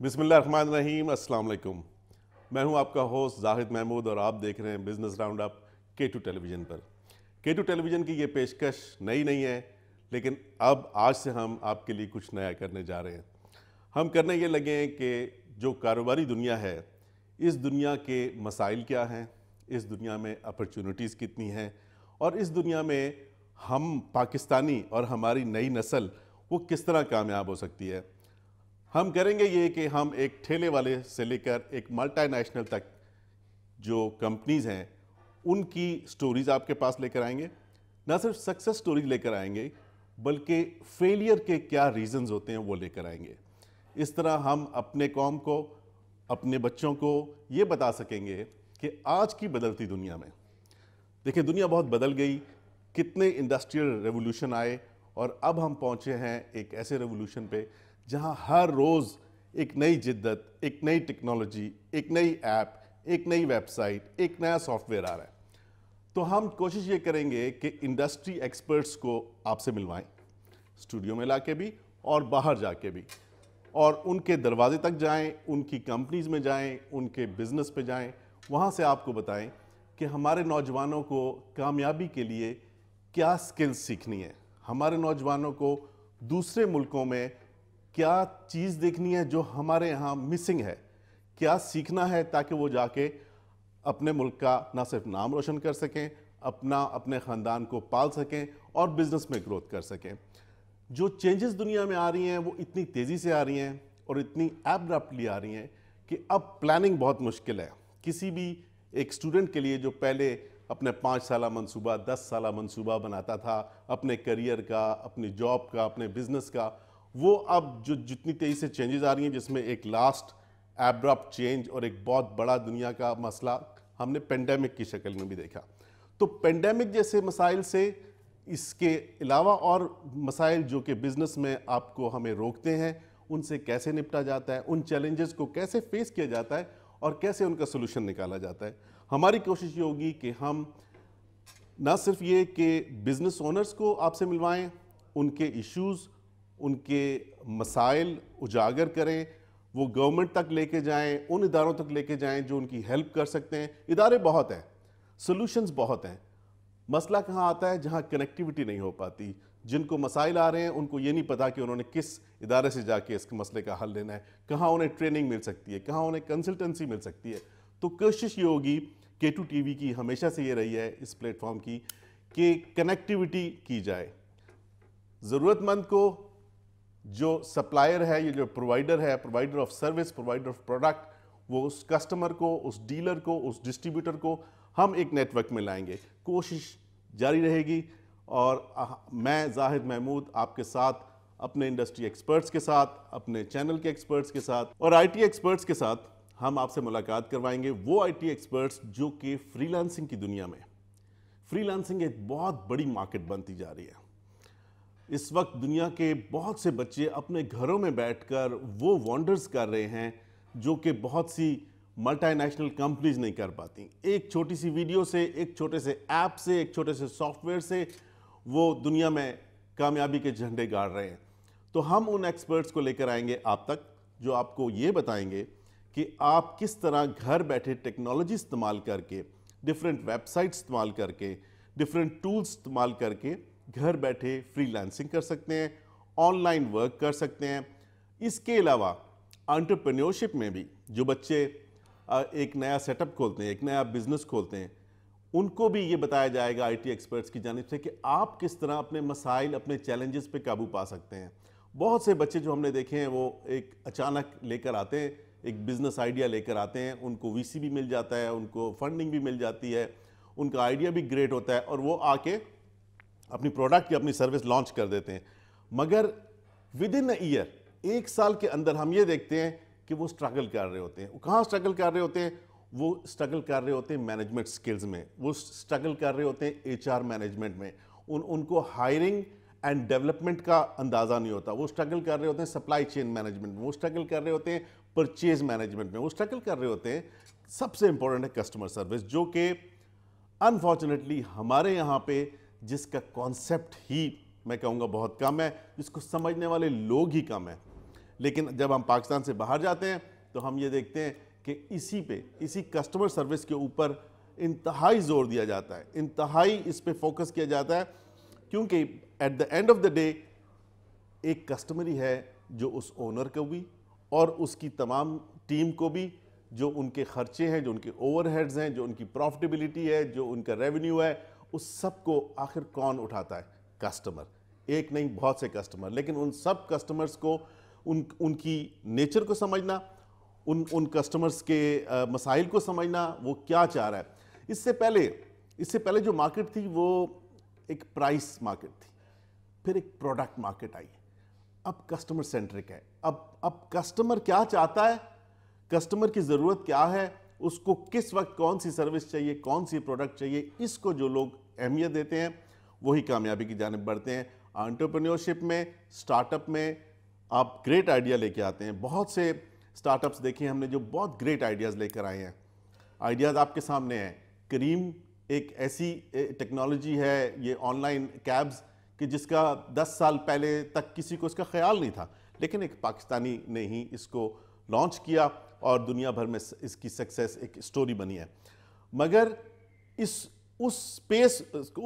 बिस्मिल्लाहिर्रहमानिर्रहीम, अस्सलाम वालेकुम। मैं हूं आपका होस्ट जाहिद महमूद और आप देख रहे हैं business round up K2 television पर। K2 टेलीविज़न की ये पेशकश नई नहीं है, लेकिन अब आज से हम आपके लिए कुछ नया करने जा रहे हैं। हम करने ये लगे हैं कि जो कारोबारी दुनिया है, इस दुनिया के मसाइल क्या हैं, इस दुनिया में अपॉर्चुनिटीज़ कितनी हैं और इस दुनिया में हम पाकिस्तानी और हमारी नई नस्ल वो किस तरह कामयाब हो सकती है। हम करेंगे ये कि हम एक ठेले वाले से लेकर एक मल्टीनेशनल तक जो कंपनीज़ हैं उनकी स्टोरीज़ आपके पास लेकर आएंगे। ना सिर्फ सक्सेस स्टोरीज लेकर आएंगे बल्कि फेलियर के क्या रीज़न्स होते हैं वो लेकर आएंगे। इस तरह हम अपने कौम को, अपने बच्चों को ये बता सकेंगे कि आज की बदलती दुनिया में, देखिए दुनिया बहुत बदल गई, कितने इंडस्ट्रियल रेवोल्यूशन आए और अब हम पहुँचे हैं एक ऐसे रेवोल्यूशन पे जहाँ हर रोज़ एक नई जिद्दत, एक नई टेक्नोलॉजी, एक नई ऐप, एक नई वेबसाइट, एक नया सॉफ्टवेयर आ रहा है। तो हम कोशिश ये करेंगे कि इंडस्ट्री एक्सपर्ट्स को आपसे मिलवाएं, स्टूडियो में लाके भी और बाहर जाके भी, और उनके दरवाजे तक जाएं, उनकी कंपनीज़ में जाएं, उनके बिज़नेस पे जाएं, वहाँ से आपको बताएं कि हमारे नौजवानों को कामयाबी के लिए क्या स्किल्स सीखनी है, हमारे नौजवानों को दूसरे मुल्कों में क्या चीज़ देखनी है जो हमारे यहाँ मिसिंग है, क्या सीखना है ताकि वो जाके अपने मुल्क का ना सिर्फ नाम रोशन कर सकें, अपने ख़ानदान को पाल सकें और बिज़नेस में ग्रोथ कर सकें। जो चेंजेस दुनिया में आ रही हैं वो इतनी तेज़ी से आ रही हैं और इतनी एब्रप्टली आ रही हैं कि अब प्लानिंग बहुत मुश्किल है। किसी भी एक स्टूडेंट के लिए जो पहले अपने 5 साला मंसूबा, 10 साला मंसूबा बनाता था अपने करियर का, अपनी जॉब का, अपने बिज़नेस का, वो अब जो जितनी तेज़ी से चेंजेस आ रही हैं, जिसमें एक लास्ट एब्रप्ट चेंज और एक बहुत बड़ा दुनिया का मसला हमने पेंडेमिक की शक्ल में भी देखा। तो पेंडेमिक जैसे मसाइल से, इसके अलावा और मसाइल जो कि बिज़नेस में आपको हमें रोकते हैं, उनसे कैसे निपटा जाता है, उन चैलेंजेस को कैसे फेस किया जाता है और कैसे उनका सोल्यूशन निकाला जाता है। हमारी कोशिश ये होगी कि हम ना सिर्फ ये कि बिज़नेस ओनर्स को आपसे मिलवाएं, उनके इश्यूज़, उनके मसाइल उजागर करें, वो गवर्नमेंट तक लेके जाएं, उन इदारों तक लेके जाएं जो उनकी हेल्प कर सकते हैं। इदारे बहुत हैं, सॉल्यूशंस बहुत हैं। मसला कहाँ आता है? जहाँ कनेक्टिविटी नहीं हो पाती। जिनको मसाइल आ रहे हैं उनको ये नहीं पता कि उन्होंने किस इदारे से जाके इस मसले का हल लेना है, कहाँ उन्हें ट्रेनिंग मिल सकती है, कहाँ उन्हें कंसल्टेंसी मिल सकती है। तो कोशिश ये होगी, K2 TV की हमेशा से ये रही है इस प्लेटफॉर्म की, कि कनेक्टिविटी की जाए। ज़रूरतमंद को, जो सप्लायर है, ये जो प्रोवाइडर है, provider of service, provider of product, वो उस कस्टमर को, उस डीलर को, उस डिस्ट्रीब्यूटर को हम एक नेटवर्क में लाएंगे। कोशिश जारी रहेगी और मैं जाहिद महमूद आपके साथ, अपने इंडस्ट्री एक्सपर्ट्स के साथ, अपने चैनल के एक्सपर्ट्स के साथ और IT एक्सपर्ट्स के साथ हम आपसे मुलाकात करवाएंगे। वो IT एक्सपर्ट्स जो कि फ्रीलांसिंग की दुनिया में, फ्रीलांसिंग एक बहुत बड़ी मार्केट बनती जा रही है। इस वक्त दुनिया के बहुत से बच्चे अपने घरों में बैठकर वो वंडर्स कर रहे हैं जो कि बहुत सी मल्टीनेशनल कंपनीज नहीं कर पाती। एक छोटी सी वीडियो से, एक छोटे से ऐप से, एक छोटे से सॉफ्टवेयर से वो दुनिया में कामयाबी के झंडे गाड़ रहे हैं। तो हम उन एक्सपर्ट्स को लेकर आएंगे आप तक, जो आपको ये बताएंगे कि आप किस तरह घर बैठे टेक्नोलॉजी इस्तेमाल करके, डिफरेंट वेबसाइट्स इस्तेमाल करके, डिफरेंट टूल्स इस्तेमाल करके घर बैठे फ्रीलांसिंग कर सकते हैं, ऑनलाइन वर्क कर सकते हैं। इसके अलावा एंटरप्रेन्योरशिप में भी जो बच्चे एक नया सेटअप खोलते हैं, एक नया बिजनेस खोलते हैं, उनको भी ये बताया जाएगा IT एक्सपर्ट्स की जानिब से कि आप किस तरह अपने मसाइल, अपने चैलेंजेस पे काबू पा सकते हैं। बहुत से बच्चे जो हमने देखे हैं वो एक अचानक लेकर आते हैं, एक बिज़नेस आइडिया लेकर आते हैं, उनको VC भी मिल जाता है, उनको फंडिंग भी मिल जाती है, उनका आइडिया भी ग्रेट होता है और वो आके अपनी प्रोडक्ट या अपनी सर्विस लॉन्च कर देते हैं। मगर विद इन अ ईयर, 1 साल के अंदर हम ये देखते हैं कि वो स्ट्रगल कर रहे होते हैं। वो कहाँ स्ट्रगल कर रहे होते हैं? वो स्ट्रगल कर रहे होते हैं मैनेजमेंट स्किल्स में, वो स्ट्रगल कर रहे होते हैं HR मैनेजमेंट में, उनको हायरिंग एंड डेवलपमेंट का अंदाज़ा नहीं होता। वो स्ट्रगल कर रहे होते हैं सप्लाई चेन मैनेजमेंट में, वो स्ट्रगल कर रहे होते हैं परचेज मैनेजमेंट में, वो स्ट्रगल कर रहे होते हैं, सबसे इंपॉर्टेंट है कस्टमर सर्विस, जो कि अनफॉर्चुनेटली हमारे यहाँ पे जिसका कॉन्सेप्ट ही मैं कहूँगा बहुत कम है, जिसको समझने वाले लोग ही कम हैं। لیکن جب ہم پاکستان سے باہر جاتے ہیں تو ہم یہ دیکھتے ہیں کہ اسی کسٹمر سروس کے اوپر انتہائی زور دیا جاتا ہے، انتہائی اس پہ فوکس کیا جاتا ہے، کیونکہ at the end of the day ایک کسٹمر ہی ہے جو اس اونر کو بھی اور اس کی تمام ٹیم کو بھی، جو ان کے خرچے ہیں، جو ان کے اوور ہیڈز ہیں، جو ان کی پروفٹیبلٹی ہے، جو ان کا ریونیو ہے، اس سب کو آخر کون اٹھاتا ہے؟ کسٹمر. ایک نہیں، بہت سے کسٹمر. لیکن ان سب کسٹمرز کو ان کی نیچر کو سمجھنا، ان کسٹمرز کے مسائل کو سمجھنا، وہ کیا چاہ رہا ہے. اس سے پہلے جو مارکیٹ تھی وہ ایک پرائس مارکیٹ تھی، پھر ایک پروڈکٹ مارکیٹ آئی. اب کسٹمر سینٹرک ہے. اب کسٹمر کیا چاہتا ہے، کسٹمر کی ضرورت کیا ہے، اس کو کس وقت کون سی سروس چاہیے، کون سی پروڈکٹ چاہیے، اس کو جو لوگ اہمیت دیتے ہیں وہی کامیابی کی جانب بڑھتے ہیں. انٹرپرینیورشپ میں، سٹارٹ اپ میں آپ گریٹ آئیڈیا لے کے آتے ہیں. بہت سے سٹارٹ اپس دیکھیں ہم نے جو بہت گریٹ آئیڈیاز لے کر آئے ہیں. آئیڈیاز آپ کے سامنے ہیں. کریم ایک ایسی ٹیکنالوجی ہے، یہ آن لائن کیبز، کہ جس کا 10 سال پہلے تک کسی کو اس کا خیال نہیں تھا، لیکن ایک پاکستانی نے ہی اس کو لانچ کیا اور دنیا بھر میں اس کی سکسیس ایک سٹوری بنی ہے. مگر اس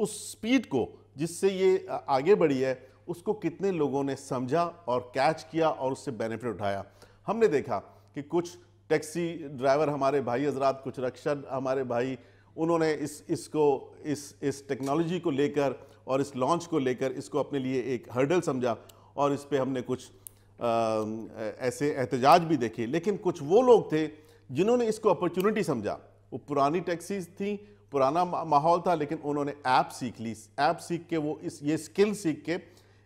سپیڈ کو جس سے یہ آگے بڑھی ہے، اس کو کتنے لوگوں نے سمجھا اور کیچ کیا اور اس سے بینیفٹ اٹھایا. ہم نے دیکھا کہ کچھ ٹیکسی ڈرائیور ہمارے بھائی حضرات، کچھ رکشہ ہمارے بھائی، انہوں نے اس ٹیکنالوجی کو لے کر اور اس لانچ کو لے کر اس کو اپنے لیے ایک ہرڈل سمجھا، اور اس پہ ہم نے کچھ ایسے احتجاج بھی دیکھے. لیکن کچھ وہ لوگ تھے جنہوں نے اس کو اپرچونٹی سمجھا. وہ پرانی ٹیکسیز تھیں، پرانا ماحول تھا، لیکن انہوں نے ایپ سیکھ لی. ایپ سیکھ کے وہ یہ سکل سیکھ کے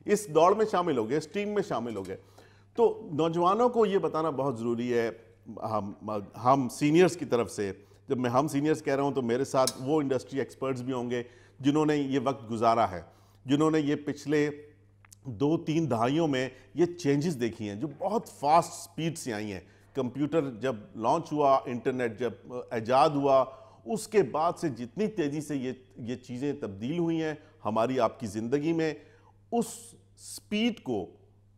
اس دوڑ میں شامل ہو گئے، اس ٹیم میں شامل ہو گئے. تو نوجوانوں کو یہ بتانا بہت ضروری ہے. ہم سینئرز کی طرف سے، جب میں ہم سینئرز کہہ رہا ہوں تو میرے ساتھ وہ انڈسٹری ایکسپرٹس بھی ہوں گے جنہوں نے یہ وقت گزارا ہے، جنہوں نے یہ پچھلے 2-3 دہائیوں میں یہ چینجز دیکھی ہیں جو بہت فاسٹ سپیڈ سے آئی ہیں. کمپیوٹر جب لانچ ہوا، انٹرنیٹ جب ایجاد ہوا، اس کے بعد سے جتنی تیزی سے یہ چیزیں تبدیل ہوئی ہیں ہماری آپ کی زندگی میں، اس سپیڈ کو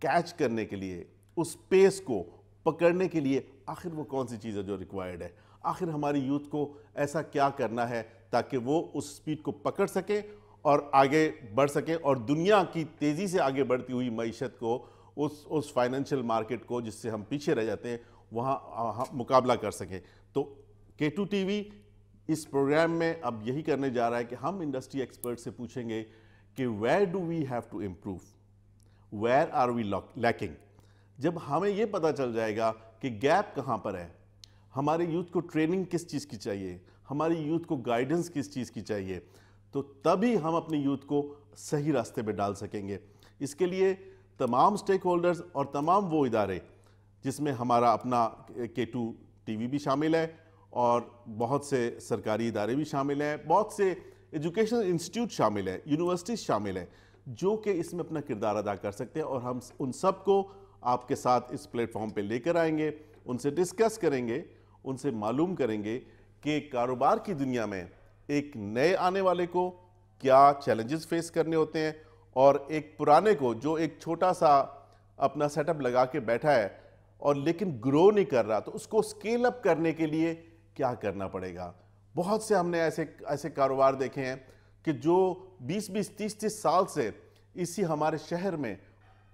کیچ کرنے کے لیے، اس پیس کو پکڑنے کے لیے آخر وہ کون سی چیز ہے جو ریکوائرڈ ہے. آخر ہماری یوتھ کو ایسا کیا کرنا ہے تاکہ وہ اس سپیڈ کو پکڑ سکیں اور آگے بڑھ سکیں، اور دنیا کی تیزی سے آگے بڑھتی ہوئی معیشت کو، اس فائنینشیل مارکیٹ کو جس سے ہم پیچھے رہ جاتے ہیں، وہاں مقابلہ کر سکیں. تو K2 TV اس پروگرام میں اب یہی کرنے جا رہا ہے کہ ہم انڈسٹری ایکسپرٹ سے پوچھیں گے کہ where do we have to improve, where are we lacking. جب ہمیں یہ پتہ چل جائے گا کہ گیپ کہاں پر ہے، ہمارے یوتھ کو ٹریننگ کس چیز کی چاہیے، ہماری یوتھ کو گائیڈنس کس چیز کی چاہیے، تو تبھی ہم اپنی یوتھ کو صحیح راستے پہ ڈال سکیں گے. اس کے لیے تمام سٹیک ہولڈرز اور تمام وہ ادارے جس میں ہمارا اپنا K2 TV بھی شامل ہے، اور بہت سے سرکاری ادارے بھی شامل ہیں، بہت سے ایجوکیشنل انسٹیٹیوٹ شامل ہیں، یونیورسٹیز شامل ہیں، جو کہ اس میں اپنا کردار ادا کر سکتے ہیں. اور ہم ان سب کو آپ کے ساتھ اس پلیٹ فارم پہ لے کر آئیں گے، ان سے ڈسکس کریں گے، ان سے معلوم کریں گے کہ کاروبار کی دنیا میں ایک نئے آنے والے کو کیا چیلنجز فیس کرنے ہوتے ہیں، اور ایک پرانے کو جو ایک چھوٹا سا اپنا سیٹ اپ لگا کے بیٹھا ہے اور لیکن گرو نہیں کر رہا، تو اس کو اسکیل اپ کرنے کے لیے کیا کرنا پڑے گا. بہت سے ہم نے ایسے کاروبار دیکھے ہیں کہ جو 20-20 30-30 سال سے اسی ہمارے شہر میں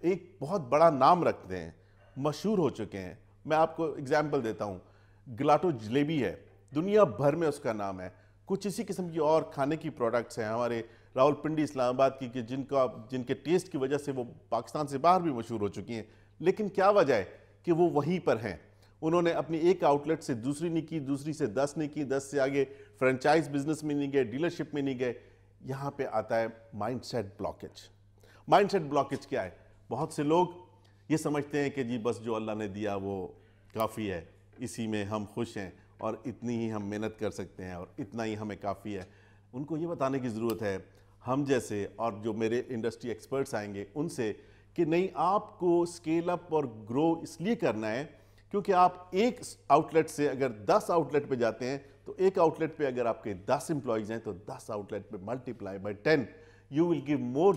ایک بہت بڑا نام رکھتے ہیں، مشہور ہو چکے ہیں. میں آپ کو اگزامپل دیتا ہوں. گلاٹو جلیبی ہے، دنیا بھر میں اس کا نام ہے. کچھ اسی قسم کی اور کھانے کی پروڈکٹس ہیں ہمارے راول پنڈی اسلام آباد کی، کہ جن کے ٹیسٹ کی وجہ سے وہ پاکستان سے باہر بھی مشہور ہو چکی ہیں. لیکن کیا وجہ ہے کہ وہ وہیں پر ہیں. انہوں نے اپنی ایک آؤٹ لیٹ سے دوسری نہیں کی، دوسری سے 10 نہیں کی، 10 سے آگے فرینچائز بزنس میں نہیں گئے، ڈیلرشپ میں نہیں گئے. یہاں پہ آتا ہے mindset blockage. Mindset blockage کیا ہے؟ بہت سے لوگ یہ سمجھتے ہیں کہ جی بس جو اللہ نے دیا وہ کافی ہے، اسی میں ہم خوش ہیں اور اتنی ہی ہم محنت کر سکتے ہیں اور اتنا ہی ہمیں کافی ہے. ان کو یہ بتانے کی ضرورت ہے، ہم جیسے اور جو میرے انڈسٹری ایکسپرٹس آئیں گے ان سے، کہ نہیں، آپ کو اسکیل اپ اور گرو اس لیے کرنا ہے کیونکہ آپ ایک آؤٹ لیٹ سے اگر 10 آؤٹ لیٹ پہ جاتے ہیں تو ایک آؤٹ لیٹ پہ اگر آپ کے 10 امپلائیز ہیں تو 10 آؤٹ لیٹ پہ multiply by 10. You will give more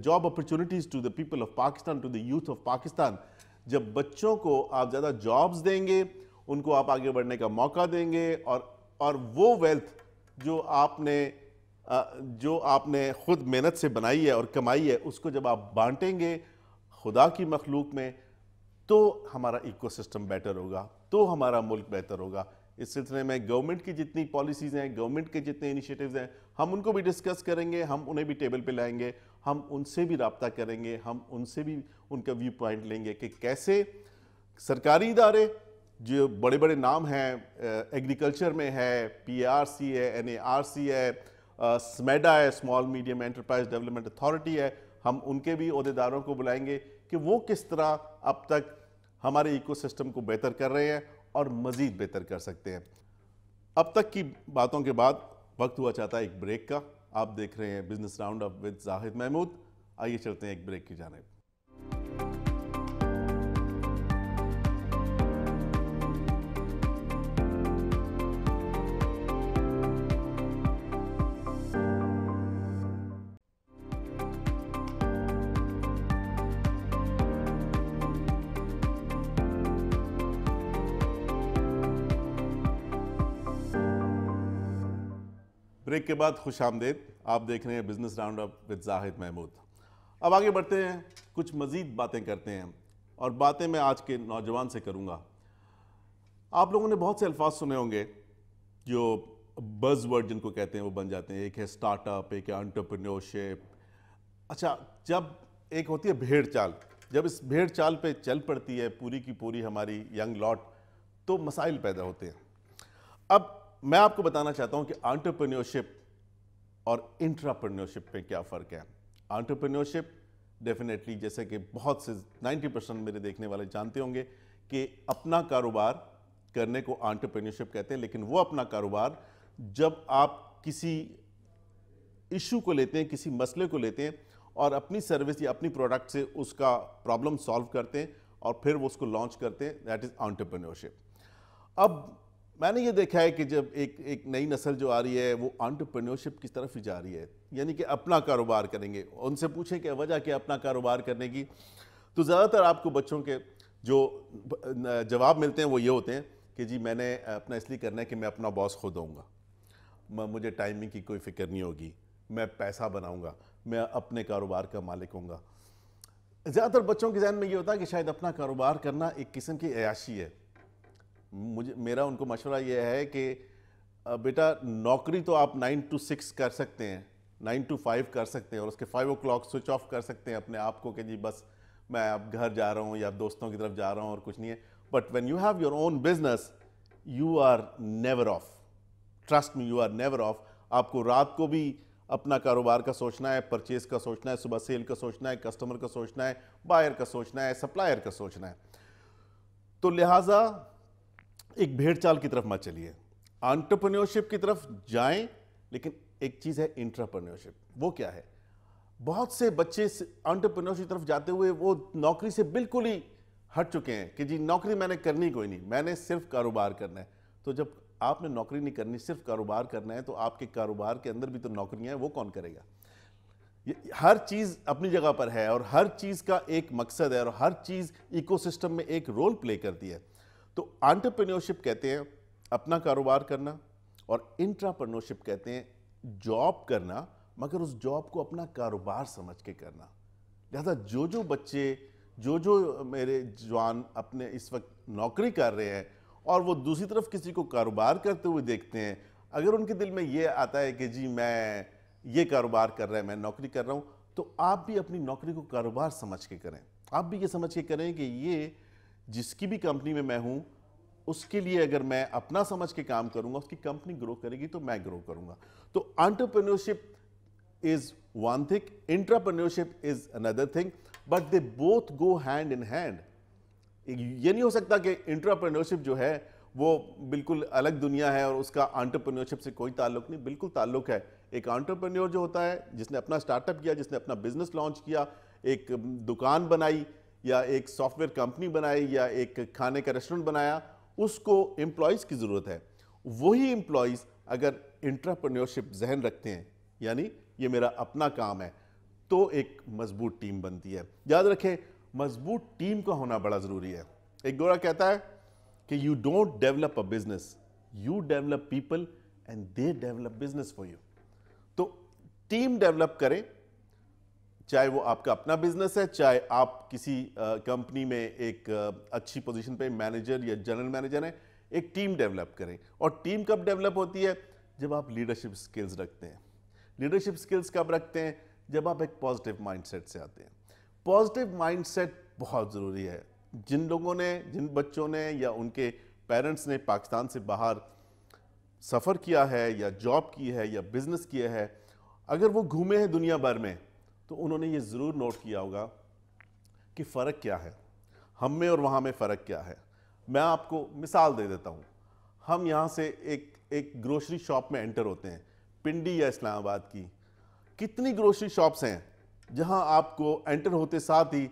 job opportunities to the people of Pakistan, to the youth of Pakistan, جب بچوں کو آپ زیادہ جابز دیں گے، ان کو آپ آگے بڑھنے کا موقع دیں گے، اور وہ ویلتھ جو آپ نے خود محنت سے بنائی ہے اور کمائی ہے، اس کو جب آپ بانٹیں گے خدا کی مخلوق میں، تو ہمارا ایکو سسٹم بیٹر ہوگا، تو ہمارا ملک بہتر ہوگا۔ اس سلسلے میں گورنمنٹ کی جتنی پالیسیز ہیں، گورنمنٹ کے جتنے انیشیٹیوز ہیں، ہم ان کو بھی ڈسکس کریں گے، ہم انہیں بھی ٹیبل پہ لائیں گے، ہم ان سے بھی رابطہ کریں گے، ہم ان سے بھی ان کا ویو پوائنٹ لیں گے کہ کیسے سرکاری ادارے جو بڑے بڑے نام ہیں، ایگریکلچر میں ہے، پی آر سی ہے، این اے آر سی ہے، سمیڈا ہے، small medium enterprise development authority ہے، ہم ان کے بھی عہدیداروں کو بلائیں گے کہ وہ کس طرح اب تک ہمارے ایکو سسٹم کو بہتر کر رہے ہیں اور مزید بہتر کر سکتے ہیں۔ اب تک کی باتوں کے بعد وقت ہوا چاہتا ہے ایک بریک کا۔ آپ دیکھ رہے ہیں بزنس راؤنڈ اپ ود زاہد محمود۔ آئیے چلتے ہیں ایک بریک کی جانب۔ بریک کے بعد خوش آمدید، آپ دیکھ رہے ہیں بزنس راؤنڈ اپ ود زاہد محمود۔ اب آگے بڑھتے ہیں، کچھ مزید باتیں کرتے ہیں، اور باتیں میں آج کے نوجوان سے کروں گا۔ آپ لوگوں نے بہت سے الفاظ سنے ہوں گے جو بز ورڈ جن کو کہتے ہیں وہ بن جاتے ہیں۔ ایک ہے سٹارٹ اپ، ایک ہے انٹرپرینیورشپ۔ اچھا، جب ایک ہوتی ہے بھیڑ چال، جب اس بھیڑ چال پہ چل پڑتی ہے پوری کی پوری ہماری ینگ لاٹ، تو مسائل پیدا ہوتے ہیں۔ اب میں آپ کو بتانا چاہتا ہوں کہ انٹرپرینیورشپ اور انٹراپرینیورشپ پہ کیا فرق ہے۔ انٹرپرینیورشپ ڈیفینیٹلی، جیسے کہ بہت سے 90% میرے دیکھنے والے جانتے ہوں گے کہ اپنا کاروبار کرنے کو انٹرپرینیورشپ کہتے ہیں، لیکن وہ اپنا کاروبار جب آپ کسی ایشو کو لیتے ہیں، کسی مسئلے کو لیتے ہیں اور اپنی سروس یا اپنی پروڈکٹ سے اس کا پرابلم سالو کرتے ہیں اور پھر وہ اس کو لانچ کرتے ہیں، دیٹ از انٹرپرینیورشپ۔ اب میں نے یہ دیکھا ہے کہ جب ایک نئی نسل جو آ رہی ہے وہ انٹرپرینیورشپ کی طرف ہی جا رہی ہے، یعنی کہ اپنا کاروبار کریں گے۔ ان سے پوچھیں کہ وجہ کیا اپنا کاروبار کرنے کی، تو زیادہ تر آپ کو بچوں کے جو جواب ملتے ہیں وہ یہ ہوتے ہیں کہ جی میں نے اپنا اس لیے کرنا ہے کہ میں اپنا باس خود ہوں گا، مجھے ٹائمنگ کی کوئی فکر نہیں ہوگی، میں پیسہ بناؤں گا، میں اپنے کاروبار کا مالک ہوں گا۔ زیادہ تر بچوں کے ذہن میں یہ ہوتا ہے کہ شاید اپنا کاروبار کرنا ایک قسم کی عیاشی ہے۔ میرا ان کو مشورہ یہ ہے کہ بیٹا نوکری تو آپ 9 to 6 کر سکتے ہیں، 9 to 5 کر سکتے ہیں، اور اس کے 5 o'clock سوئچ آف کر سکتے ہیں اپنے آپ کو کہ جی بس میں اب گھر جا رہا ہوں یا دوستوں کی طرف جا رہا ہوں اور کچھ نہیں ہے۔ But when you have your own business you are never off, trust me, you are never off. آپ کو رات کو بھی اپنا کاروبار کا سوچنا ہے، پرچیز کا سوچنا ہے، صبح سیل کا سوچنا ہے، کسٹمر کا سوچنا ہے، بائر کا سوچنا ہے، سپلائر کا سوچنا ہے۔ تو لہٰذا ایک بھیڑ چال کی طرف مت چلیے، انٹرپرینیورشپ کی طرف جائیں، لیکن ایک چیز ہے انٹراپرینیورشپ۔ وہ کیا ہے؟ بہت سے بچے انٹرپرینیورشپ کی طرف جاتے ہوئے وہ نوکری سے بالکل ہی ہٹ چکے ہیں کہ جی نوکری میں نے کرنی کوئی نہیں، میں نے صرف کاروبار کرنا ہے۔ تو جب آپ نے نوکری نہیں کرنی، صرف کاروبار کرنا ہے، تو آپ کے کاروبار کے اندر بھی تو نوکریاں ہیں، وہ کون کرے گا؟ ہر چیز اپنی جگہ پر ہے اور ہر چیز کا ایک مقصد ہے اور ہر چیز ایکو سسٹم میں ایک رول پلے کرتی ہے۔ تو انٹرپرینیورشپ کہتے ہیں اپنا کاروبار کرنا، اور انٹراپرینیورشپ کہتے ہیں جاب کرنا، مگر اس جاب کو اپنا کاروبار سمجھ کے کرنا۔ لہذا جو بچے، جو میرے جوان اپنے اس وقت نوکری کر رہے ہیں اور وہ دوسری طرف کسی کو کاروبار کرتے ہوئے دیکھتے ہیں، اگر ان کے دل میں یہ آتا ہے کہ جی میں یہ کاروبار کر رہا ہے، میں نوکری کر رہا ہوں، تو آپ بھی اپنی نوکری کو کاروبار سمجھ کے کریں۔ آپ بھی یہ سمجھ کے کریں کہ یہ جس کی بھی کمپنی میں ہوں، اس کے لیے اگر میں اپنا سمجھ کے کام کروں گا، اس کی کمپنی گرو کرے گی تو میں گرو کروں گا۔ تو entrepreneurship is one thing, intrapreneurship is another thing, but they both go hand in hand. یہ نہیں ہو سکتا کہ انٹراپرینیورشپ جو ہے وہ بالکل الگ دنیا ہے اور اس کا انٹرپرینیورشپ سے کوئی تعلق نہیں، بالکل تعلق ہے۔ ایک انٹرپرینیور جو ہوتا ہے، جس نے اپنا سٹارٹ اپ کیا، جس نے اپنا بزنس لانچ کیا، ایک دکان بنائی یا ایک سافٹ ویئر کمپنی بنائی یا ایک کھانے کا ریسٹورنٹ بنایا، اس کو امپلائیز کی ضرورت ہے۔ وہی امپلائیز اگر انٹرپرینیورشپ ذہن رکھتے ہیں، یعنی یہ میرا اپنا کام ہے، تو ایک مضبوط ٹیم بنتی ہے۔ یاد رکھیں मजबूत टीम का होना बड़ा ज़रूरी है। एक गोरा कहता है कि you don't develop a business, you develop people and they develop business for you. तो टीम डेवलप करें, चाहे वो आपका अपना बिजनेस है, चाहे आप किसी कंपनी में एक अच्छी पोजीशन पे मैनेजर या जनरल मैनेजर हैं, एक टीम डेवलप करें। और टीम कब डेवलप होती है? जब आप लीडरशिप स्किल्स रखते हैं। लीडरशिप स्किल्स कब रखते हैं? जब आप एक पॉजिटिव माइंडसेट से आते हैं। पॉजिटिव माइंडसेट बहुत ज़रूरी है। जिन लोगों ने, जिन बच्चों ने या उनके पेरेंट्स ने पाकिस्तान से बाहर सफ़र किया है या जॉब की है या बिजनेस किया है, अगर वो घूमे हैं दुनिया भर में, तो उन्होंने ये ज़रूर नोट किया होगा कि फ़र्क क्या है, हम में और वहाँ में फ़र्क क्या है। मैं आपको मिसाल दे देता हूँ। हम यहाँ से एक ग्रोसरी शॉप में एंटर होते हैं, पिंडी या इस्लामाबाद की। कितनी ग्रोसरी शॉप्स हैं जहाँ आपको एंटर होते साथ ही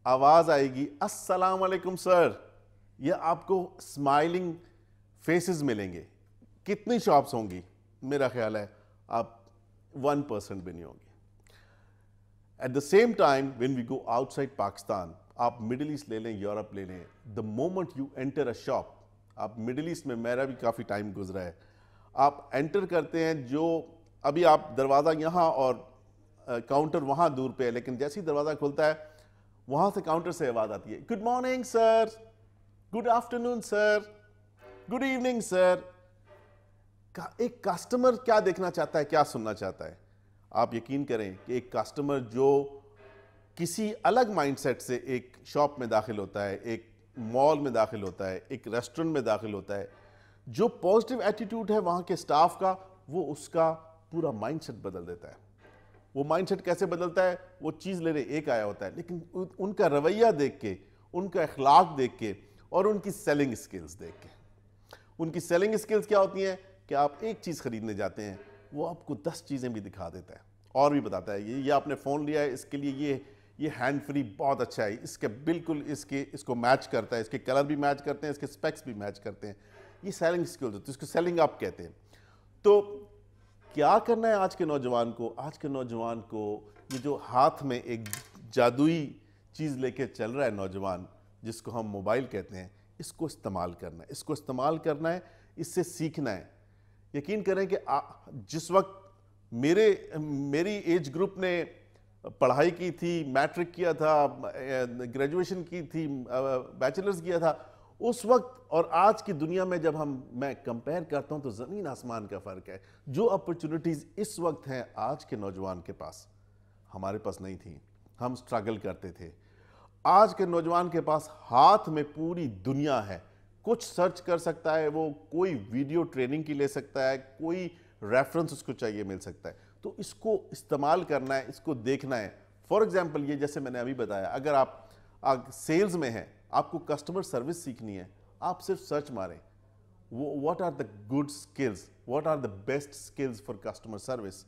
आवाज़ आएगी अस्सलाम वालेकुम सर, या आपको स्माइलिंग फेसेस मिलेंगे। कितनी शॉप्स होंगी? मेरा ख्याल है आप 1% भी नहीं होंगी। At the same time when we go outside Pakistan, आप मिडिल ईस्ट ले लें, यूरोप ले लें, the moment you enter a shop, आप मिडिल ईस्ट में, मेरा भी काफ़ी टाइम गुजरा है, आप एंटर करते हैं, जो अभी आप दरवाज़ा यहाँ और काउंटर वहाँ दूर पे है, लेकिन जैसे ही दरवाज़ा खुलता है वहाँ से काउंटर से आवाज़ आती है, good morning sir, good afternoon sir, good evening sir. एक कस्टमर क्या देखना चाहता है, क्या सुनना चाहता है? आप यकीन करें कि एक कस्टमर जो किसी अलग माइंडसेट से एक शॉप में दाखिल होता है, एक मॉल में दाखिल होता है, एक रेस्टोरेंट में दाखिल होता है, जो पॉजिटिव एटीट्यूड है वहाँ के स्टाफ का, वो उसका पूरा माइंडसेट बदल देता है। वो माइंडसेट कैसे बदलता है? वो चीज़ लेने एक आया होता है, लेकिन उनका रवैया देख के, उनका अखलाक देख के और उनकी सेलिंग स्किल्स देख के। उनकी सेलिंग स्किल्स क्या होती हैं कि आप एक चीज़ खरीदने जाते हैं, वो आपको 10 चीज़ें भी दिखा देता है और भी बताता है, ये आपने फ़ोन लिया है, इसके लिए ये हैंड फ्री बहुत अच्छा है, इसके बिल्कुल इसको मैच करता है, इसके कलर भी मैच करते हैं, इसके स्पेक्स भी मैच करते हैं। ये सेलिंग स्किल्स होती है, इसको सेलिंग आप कहते हैं। तो क्या करना है आज के नौजवान को? आज के नौजवान को ये जो हाथ में एक जादुई चीज़ लेके चल रहा है नौजवान, जिसको हम मोबाइल कहते हैं, इसको इस्तेमाल करना है, इसको इस्तेमाल करना है, इससे सीखना है। यकीन करें कि जिस वक्त मेरी एज ग्रुप ने पढ़ाई की थी, मैट्रिक किया था, ग्रेजुएशन की थी, बैचलर्स किया था, उस वक्त और आज की दुनिया में जब मैं कंपेयर करता हूं तो ज़मीन आसमान का फ़र्क है। जो अपॉर्चुनिटीज़ इस वक्त हैं आज के नौजवान के पास, हमारे पास नहीं थी। हम स्ट्रगल करते थे। आज के नौजवान के पास हाथ में पूरी दुनिया है। कुछ सर्च कर सकता है, वो कोई वीडियो ट्रेनिंग की ले सकता है, कोई रेफरेंस उसको चाहिए मिल सकता है। तो इसको इस्तेमाल करना है, इसको देखना है। फॉर एग्जांपल, ये जैसे मैंने अभी बताया, अगर आप सेल्स में हैं, आपको कस्टमर सर्विस सीखनी है, आप सिर्फ सर्च मारें, what are the good skills, what are the best skills for customer service,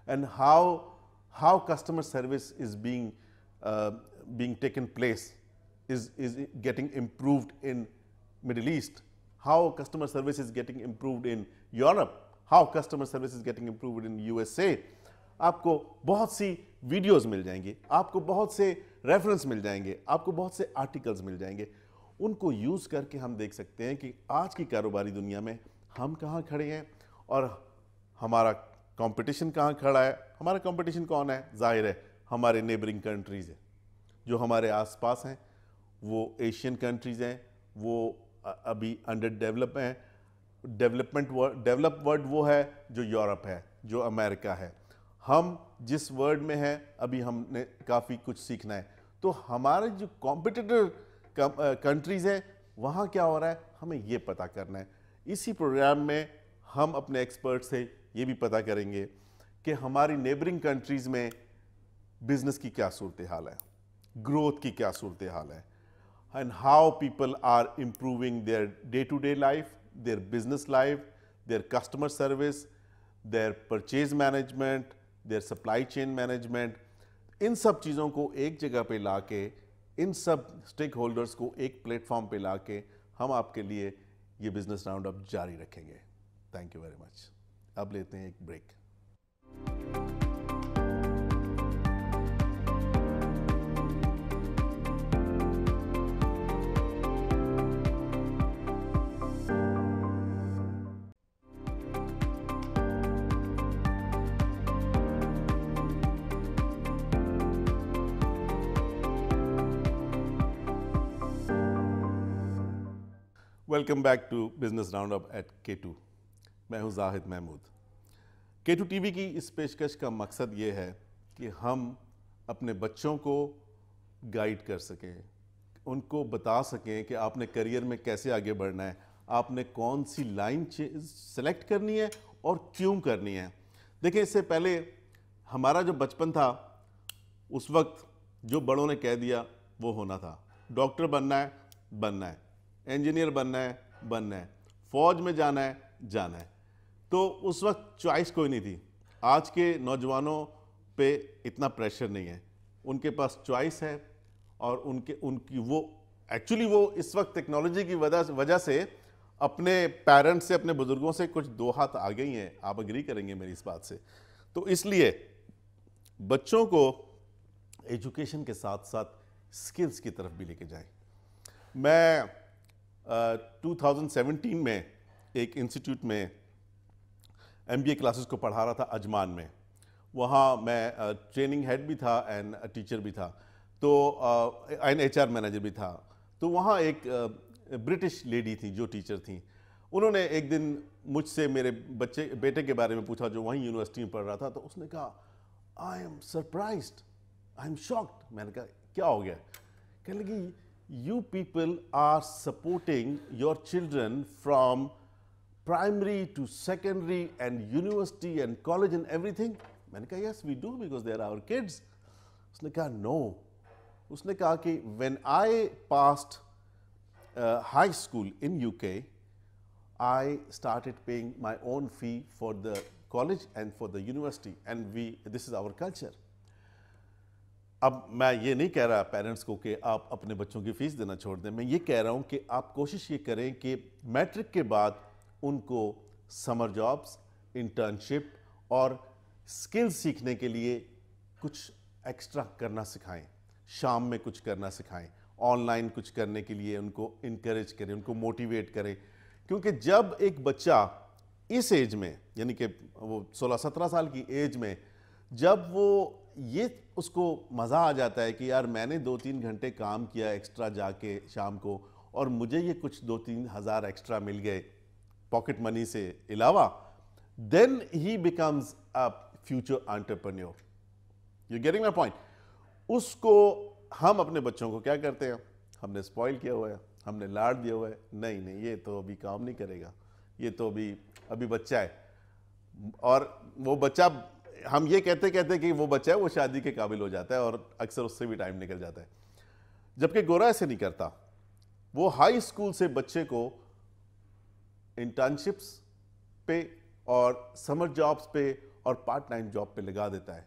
and how customer service is being taken place, is getting improved in Middle East, how customer service is getting improved in Europe, how customer service is getting improved in USA. आपको बहुत सी videos मिल जाएंगी, आपको बहुत से reference मिल जाएंगे, आपको बहुत से आर्टिकल्स मिल जाएंगे। उनको यूज़ करके हम देख सकते हैं कि आज की कारोबारी दुनिया में हम कहाँ खड़े हैं और हमारा कंपटीशन कहाँ खड़ा है। हमारा कंपटीशन कौन है? जाहिर है हमारे नेबरिंग कंट्रीज़ हैं, जो हमारे आसपास हैं, वो एशियन कंट्रीज़ हैं, वो अभी अंडर डेवलप हैं। डेवलप वर्ल्ड वो है जो यूरोप है, जो अमेरिका है। हम जिस वर्ल्ड में हैं, अभी हमने काफ़ी कुछ सीखना है। तो हमारे जो कॉम्पिटिटर कंट्रीज़ हैं, वहाँ क्या हो रहा है, हमें ये पता करना है। इसी प्रोग्राम में हम अपने एक्सपर्ट से ये भी पता करेंगे कि हमारी नेबरिंग कंट्रीज़ में बिज़नेस की क्या सूरत हाल है, ग्रोथ की क्या सूरत हाल है, and how people are improving their day to day life, their business life, their customer service, their purchase management, their supply chain management. इन सब चीज़ों को एक जगह पे लाके, इन सब स्टेक होल्डर्स को एक प्लेटफॉर्म पे लाके हम आपके लिए ये बिजनेस राउंड अप जारी रखेंगे। Thank you very much. अब लेते हैं एक break. Welcome back to business round up at K2। मैं हूं जाहिद महमूद। K2 टीवी की इस पेशकश का मकसद ये है कि हम अपने बच्चों को गाइड कर सकें, उनको बता सकें कि आपने करियर में कैसे आगे बढ़ना है, आपने कौन सी लाइन सेलेक्ट करनी है और क्यों करनी है। देखिए, इससे पहले हमारा जो बचपन था उस वक्त जो बड़ों ने कह दिया वो होना था। डॉक्टर बनना है, बनना है, इंजीनियर बनना है, बनना है, फौज में जाना है। तो उस वक्त चॉइस कोई नहीं थी। आज के नौजवानों पे इतना प्रेशर नहीं है, उनके पास चॉइस है और उनकी वो एक्चुअली वो इस वक्त टेक्नोलॉजी की वजह से अपने पेरेंट्स से, अपने बुजुर्गों से कुछ दो हाथ आ गई हैं। आप एग्री करेंगे मेरी इस बात से। तो इसलिए बच्चों को एजुकेशन के साथ साथ स्किल्स की तरफ भी लेके जाएं। मैं 2017 में एक इंस्टीट्यूट में MBA क्लासेस को पढ़ा रहा था अजमान में। वहाँ मैं ट्रेनिंग हेड भी था एंड टीचर भी था, तो एंड HR मैनेजर भी था। तो वहाँ एक ब्रिटिश लेडी थी जो टीचर थी। उन्होंने एक दिन मुझसे मेरे बेटे के बारे में पूछा जो वहीं यूनिवर्सिटी में पढ़ रहा था। तो उसने कहा, I am surprised, I am shocked. मैंने कहा क्या हो गया? कहने लगी, you people are supporting your children from primary to secondary and university and college and everything. मैंने कहा yes we do because they are our kids. उसने कहा no. उसने कहा कि when I passed high school in UK, I started paying my own fee for the college and for the university, and this is our culture. अब मैं ये नहीं कह रहा पेरेंट्स को कि आप अपने बच्चों की फ़ीस देना छोड़ दें। मैं ये कह रहा हूँ कि आप कोशिश ये करें कि मैट्रिक के बाद उनको समर जॉब्स, इंटर्नशिप और स्किल्स सीखने के लिए कुछ एक्स्ट्रा करना सिखाएं, शाम में कुछ करना सिखाएं, ऑनलाइन कुछ करने के लिए उनको इनकरेज करें, उनको मोटिवेट करें। क्योंकि जब एक बच्चा इस एज में, यानी कि वो 16-17 साल की एज में, जब वो ये उसको मज़ा आ जाता है कि यार मैंने 2-3 घंटे काम किया एक्स्ट्रा जाके शाम को और मुझे ये कुछ 2-3 हज़ार एक्स्ट्रा मिल गए पॉकेट मनी से अलावा, then he becomes a future entrepreneur. You getting my point? उसको हम अपने बच्चों को क्या करते हैं? हमने स्पॉइल किया हुआ है, हमने लाड दिया हुआ है। नहीं ये तो अभी काम नहीं करेगा, ये तो अभी बच्चा है। और वो बच्चा, हम ये कहते कि वो बच्चा है, वो शादी के काबिल हो जाता है और अक्सर उससे भी टाइम निकल जाता है। जबकि गोरा ऐसे नहीं करता। वो हाई स्कूल से बच्चे को इंटर्नशिप्स पे और समर जॉब्स पे और पार्ट टाइम जॉब पे लगा देता है।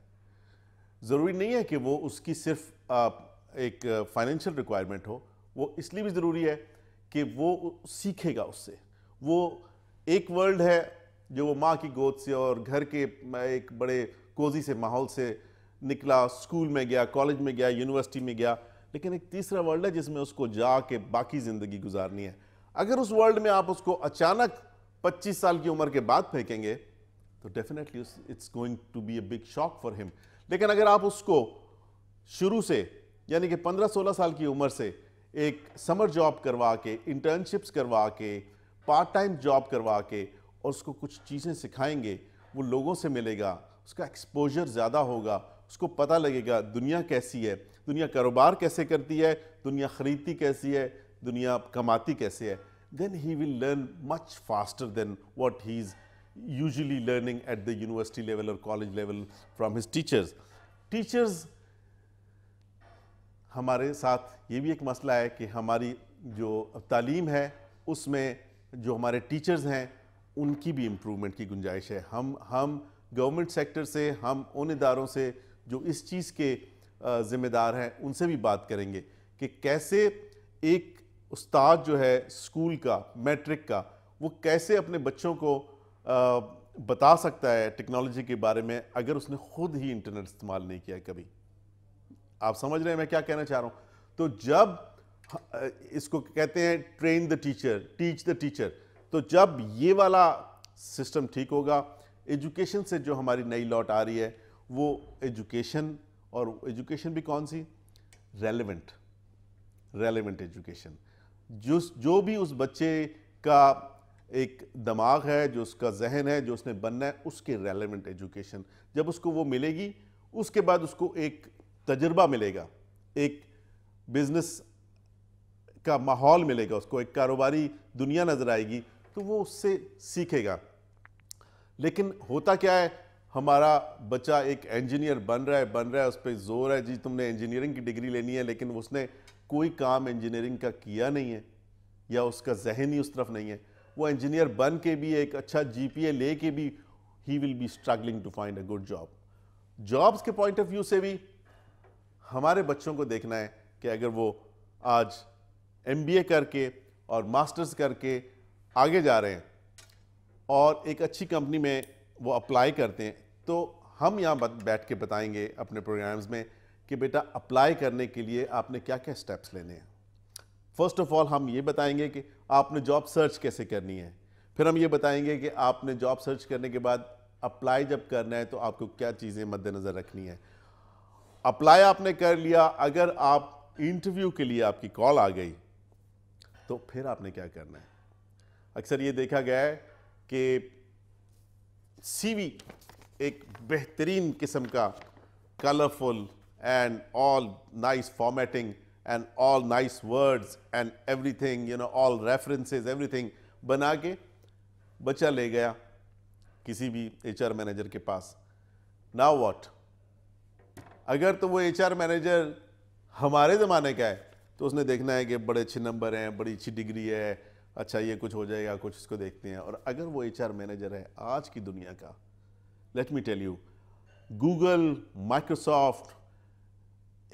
ज़रूरी नहीं है कि वो उसकी सिर्फ एक फाइनेंशियल रिक्वायरमेंट हो, वो इसलिए भी ज़रूरी है कि वो सीखेगा उससे। वो एक वर्ल्ड है जो वो माँ की गोद से और घर के एक बड़े कोजी से माहौल से निकला, स्कूल में गया, कॉलेज में गया, यूनिवर्सिटी में गया, लेकिन एक तीसरा वर्ल्ड है जिसमें उसको जाके बाकी ज़िंदगी गुजारनी है। अगर उस वर्ल्ड में आप उसको अचानक 25 साल की उम्र के बाद फेंकेंगे तो definitely it's going to be a big shock for him. लेकिन अगर आप उसको शुरू से, यानी कि 15-16 साल की उम्र से एक समर जॉब करवा के, इंटर्नशिप्स करवा के, पार्ट टाइम जॉब करवा के और उसको कुछ चीज़ें सिखाएंगे, वो लोगों से मिलेगा, उसका एक्सपोजर ज़्यादा होगा, उसको पता लगेगा दुनिया कैसी है, दुनिया कारोबार कैसे करती है, दुनिया ख़रीदती कैसी है, दुनिया कमाती कैसे है। Then he will learn much faster than what he is usually learning at the university level और college level from his teachers. हमारे साथ ये भी एक मसला है कि हमारी जो तालीम है उसमें जो हमारे टीचर्स हैं उनकी भी इम्प्रूवमेंट की गुंजाइश है। हम गवर्नमेंट सेक्टर से, हम उन इदारों से जो इस चीज़ के ज़िम्मेदार हैं उनसे भी बात करेंगे कि कैसे एक उस्ताद जो है स्कूल का, मैट्रिक का, वो कैसे अपने बच्चों को बता सकता है टेक्नोलॉजी के बारे में अगर उसने खुद ही इंटरनेट इस्तेमाल नहीं किया कभी। आप समझ रहे हैं मैं क्या कहना चाह रहा हूँ? तो जब इसको कहते हैं train the teacher, teach the teacher, तो जब ये वाला सिस्टम ठीक होगा, एजुकेशन से जो हमारी नई लौट आ रही है वो एजुकेशन, और एजुकेशन भी कौन सी? Relevant education. جو بھی اس بچے کا ایک دماغ ہے، جو اس کا ذہن ہے، جو اس نے بننا ہے، اس کے ریلیونٹ ایجوکیشن جب اس کو وہ ملے گی، اس کے بعد اس کو ایک تجربہ ملے گا، ایک بزنس کا ماحول ملے گا، اس کو ایک کاروباری دنیا نظر آئے گی، تو وہ اس سے سیکھے گا۔ لیکن ہوتا کیا ہے، ہمارا بچہ ایک انجینئر بن رہا ہے، اس پہ زور ہے، جی تم نے انجینئرنگ کی ڈگری لینی ہے، لیکن اس نے کوئی کام انجینئرنگ کا کیا نہیں ہے، یا اس کا ذہن ہی اس طرف نہیں ہے، وہ انجینئر بن کے بھی ایک اچھا جی پی اے لے کے بھی he will be struggling to find a good job. Jobs کے پوائنٹ آف ویو سے بھی ہمارے بچوں کو دیکھنا ہے کہ اگر وہ آج ایم بی اے کر کے اور ماسٹرز کر کے آگے جا رہے ہیں اور ایک اچھی کمپنی میں وہ اپلائی کرتے ہیں، تو ہم یہاں بیٹھ کے بتائیں گے اپنے پروگرامز میں کہ بیٹا اپلائی کرنے کے لیے آپ نے کیا کیا سٹیپس لینے ہیں۔ فرسٹ آف آل ہم یہ بتائیں گے کہ آپ نے جاب سرچ کیسے کرنی ہے، پھر ہم یہ بتائیں گے کہ آپ نے جاب سرچ کرنے کے بعد اپلائی جب کرنا ہے تو آپ کو کیا چیزیں مد نظر رکھنی ہے۔ اپلائی آپ نے کر لیا، اگر آپ انٹرویو کے لیے آپ کی کال آ گئی تو پھر آپ نے کیا کرنا ہے۔ اکثر یہ دیکھا گیا ہے کہ سی وی ایک بہترین قسم کا colourful and all nice formatting and all nice words and every thing all references every thing بنا کے بچہ لے گیا کسی بھی ایچ آر مینیجر کے پاس۔ ناؤ واٹ، اگر تو وہ ایچ آر مینیجر ہمارے زمانے کا ہے تو اس نے دیکھنا ہے کہ بڑے اچھے نمبر ہیں، بڑی اچھی ڈگری ہے، اچھا یہ کچھ ہو جائے گا، کچھ اس کو دیکھتے ہیں۔ اور اگر وہ ایچ آر مینیجر ہے آج کی دنیا کا، let me tell you, Google, Microsoft,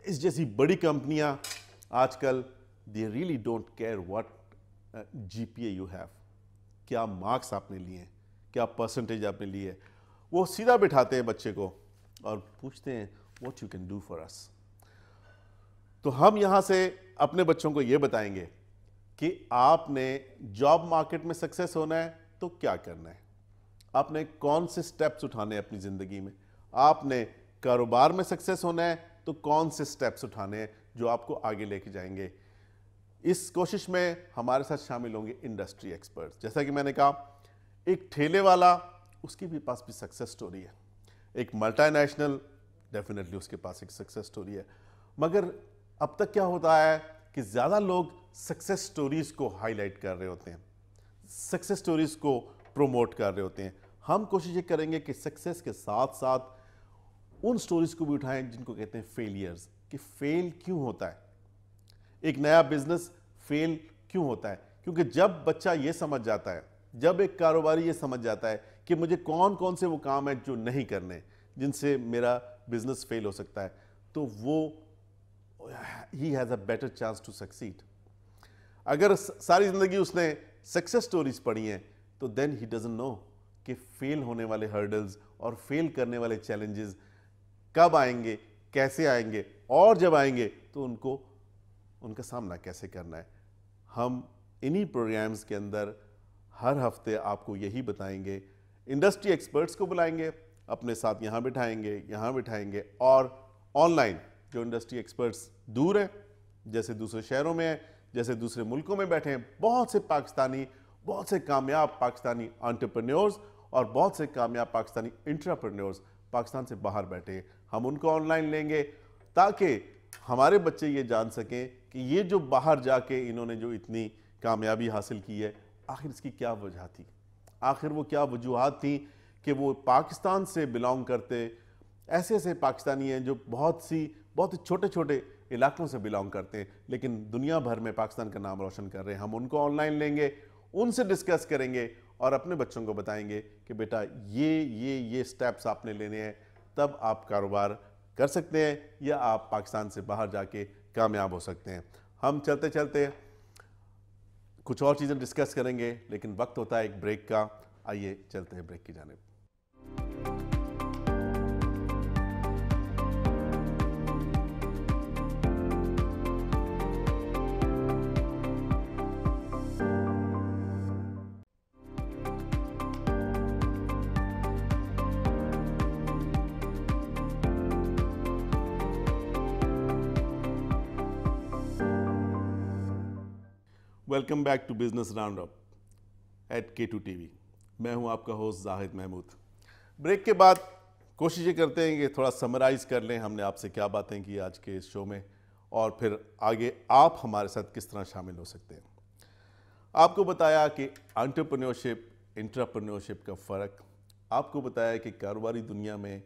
اس جیسی بڑی کمپنیاں آج کل they really don't care what G P A you have, کیا مارکس آپ نے لیے ہیں، کیا پرسنٹیج آپ نے لی ہے۔ وہ سیدھا بٹھاتے ہیں بچے کو اور پوچھتے ہیں what you can do for us. تو ہم یہاں سے اپنے بچوں کو یہ بتائیں گے کہ آپ نے جاب مارکیٹ میں سکسیس ہونا ہے تو کیا کرنا ہے، آپ نے کون سے سٹیپس اٹھانے ہیں اپنی زندگی میں، آپ نے کاروبار میں سکسیس ہونا ہے تو کون سے سٹیپس اٹھانے ہیں جو آپ کو آگے لے کے جائیں گے۔ اس کوشش میں ہمارے ساتھ شامل ہوں گے انڈسٹری ایکسپرٹس۔ جیسا کہ میں نے کہا، ایک ٹھیلے والا، اس کے بھی پاس بھی سکسیس سٹوری ہے، ایک ملٹی نیشنل، ڈیفینیٹلی اس کے پاس ایک سکسیس سٹوری ہے، مگر اب تک کیا ہوتا ہے کہ زیادہ لوگ سکسیس سٹوریز کو ہائی لائٹ کر رہے ہوتے ہیں، سکسیس سٹوریز کو پروموٹ کر رہے ہوتے ہیں۔ ہم کوشش یہ کریں گے کہ سکسیس کے ساتھ ساتھ ان سٹوریز کو بھی اٹھائیں جن کو کہتے ہیں فیلیئرز، کہ فیل کیوں ہوتا ہے، ایک نیا بزنس فیل کیوں ہوتا ہے۔ کیونکہ جب بچہ یہ سمجھ جاتا ہے، جب ایک کاروباری یہ سمجھ جاتا ہے کہ مجھے کون کون سے وہ کام ہیں جو نہیں کرنے، جن سے میرا بزنس فیل ہو سکتا ہے، تو وہ he has a better chance to succeed۔ اگر ساری زندگی اس نے سکسیس سٹوریز پڑھی ہیں تو then he doesn't know کہ فیل ہونے والے ہرڈلز اور فیل کرنے والے چیلنجز کب آئیں گے، کیسے آئیں گے، اور جب آئیں گے تو ان کا سامنا کیسے کرنا ہے۔ ہم انہی پروگرامز کے اندر ہر ہفتے آپ کو یہی بتائیں گے، انڈسٹری ایکسپرٹس کو بلائیں گے اپنے ساتھ، یہاں بٹھائیں گے اور آن لائن جو انڈسٹری ایکسپرٹس دور ہیں، جیسے دوسرے شہروں میں ہیں، جیسے دوسرے ملکوں میں بیٹھے ہیں، بہت سے کامیاب پاکستانی انٹرپرینیورز اور بہت سے کامیاب پاکستانی انٹرپرینیورز پاکستان سے باہر بیٹھے ہیں، ہم ان کو آن لائن لیں گے تاکہ ہمارے بچے یہ جان سکیں کہ یہ جو باہر جا کے انہوں نے جو اتنی کامیابی حاصل کی ہے، آخر اس کی کیا وجہ تھی، آخر وہ کیا وجوہات تھیں کہ وہ پاکستان سے بلانگ کرتے، ایسے پاکستانی ہیں جو بہت چھوٹے چھوٹے علاقوں سے بلانگ کرتے ہیں لیکن دنیا بھر میں پاکستان کا نام روشن کر رہے ہیں۔ ہم ان کو آن لائن لیں گے، ان سے ڈسکس کریں گے اور اپنے بچوں کو بتائیں گے کہ بیٹا یہ سٹیپس آپ نے لینے ہیں، تب آپ کاروبار کر سکتے ہیں یا آپ پاکستان سے باہر جا کے کامیاب ہو سکتے ہیں۔ ہم چلتے چلتے کچھ اور چیزیں ڈسکس کریں گے لیکن وقت ہوتا ہے ایک بریک کا، آئیے چلتے ہیں بریک کی جانب۔ Welcome back to business round up at K2 TV। मैं हूं आपका होस्ट जाहिद महमूद। ब्रेक के बाद कोशिश ये करते हैं कि थोड़ा समराइज़ कर लें हमने आपसे क्या बातें की आज के इस शो में, और फिर आगे आप हमारे साथ किस तरह शामिल हो सकते हैं। आपको बताया कि एंटरप्रेन्योरशिप, इंट्राप्रेन्योरशिप का फ़र्क, आपको बताया कि कारोबारी दुनिया में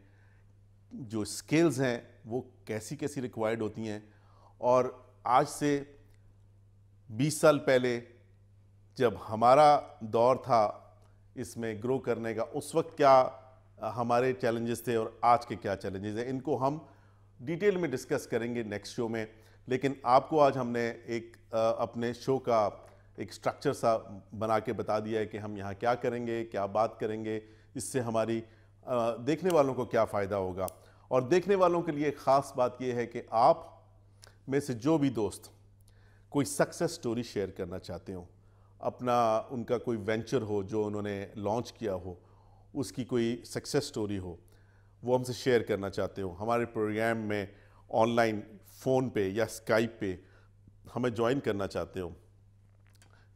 जो स्किल्स हैं वो कैसी कैसी रिक्वायर्ड होती हैं, और आज से 20 साल पहले जब हमारा दौर था इसमें ग्रो करने का, उस वक्त क्या हमारे चैलेंजेस थे और आज के क्या चैलेंजेस हैं, इनको हम डिटेल में डिस्कस करेंगे नेक्स्ट शो में। लेकिन आपको आज हमने एक अपने शो का एक स्ट्रक्चर सा बना के बता दिया है कि हम यहाँ क्या करेंगे, क्या बात करेंगे, इससे हमारी देखने वालों को क्या फ़ायदा होगा। और देखने वालों के लिए ख़ास बात यह है कि आप में से जो भी दोस्त कोई सक्सेस स्टोरी शेयर करना चाहते हो, अपना उनका कोई वेंचर हो जो उन्होंने लॉन्च किया हो, उसकी कोई सक्सेस स्टोरी हो, वो हमसे शेयर करना चाहते हो, हमारे प्रोग्राम में ऑनलाइन फ़ोन पे या स्काइप पे हमें ज्वाइन करना चाहते हो,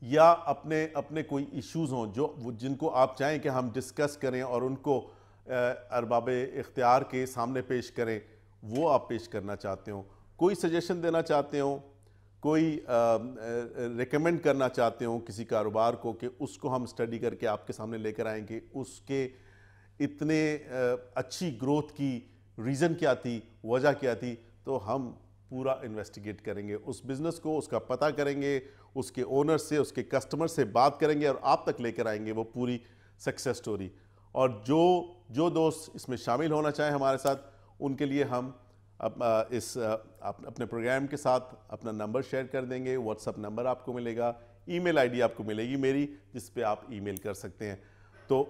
या अपने अपने कोई इश्यूज़ हों जो जिनको आप चाहें कि हम डिस्कस करें और उनको अरबाबे इख्तियार के सामने पेश करें, वो आप पेश करना चाहते हो, कोई सजेशन देना चाहते हो, कोई रिकमेंड करना चाहते हो किसी कारोबार को कि उसको हम स्टडी करके आपके सामने लेकर आएँ कि उसके इतने अच्छी ग्रोथ की रीज़न क्या थी, वजह क्या थी, तो हम पूरा इन्वेस्टिगेट करेंगे उस बिज़नेस को, उसका पता करेंगे, उसके ओनर से, उसके कस्टमर से बात करेंगे और आप तक लेकर आएंगे वो पूरी सक्सेस स्टोरी। और जो दोस्त इसमें शामिल होना चाहें हमारे साथ, उनके लिए हम अपने प्रोग्राम के साथ अपना नंबर शेयर कर देंगे। व्हाट्सअप नंबर आपको मिलेगा, ईमेल आईडी आपको मिलेगी मेरी, जिस पे आप ईमेल कर सकते हैं। तो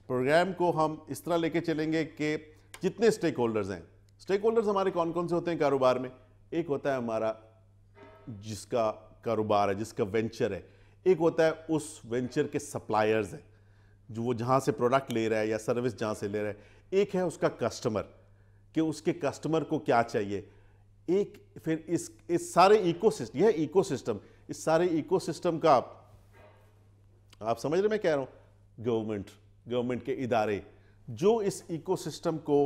प्रोग्राम को हम इस तरह लेके चलेंगे कि जितने स्टेक होल्डर्स हैं, स्टेक होल्डर्स हमारे कौन कौन से होते हैं कारोबार में। एक होता है हमारा जिसका कारोबार है, जिसका वेंचर है। एक होता है उस वेंचर के सप्लायर्स हैं, जो वो जहाँ से प्रोडक्ट ले रहा है या सर्विस जहाँ से ले रहा है। एक है उसका कस्टमर, कि उसके कस्टमर को क्या चाहिए। एक फिर इस सारे इकोसिस्टम, यह इकोसिस्टम, इस सारे इकोसिस्टम का आप समझ रहे मैं कह रहा हूँ, गवर्नमेंट के इदारे जो इस इकोसिस्टम को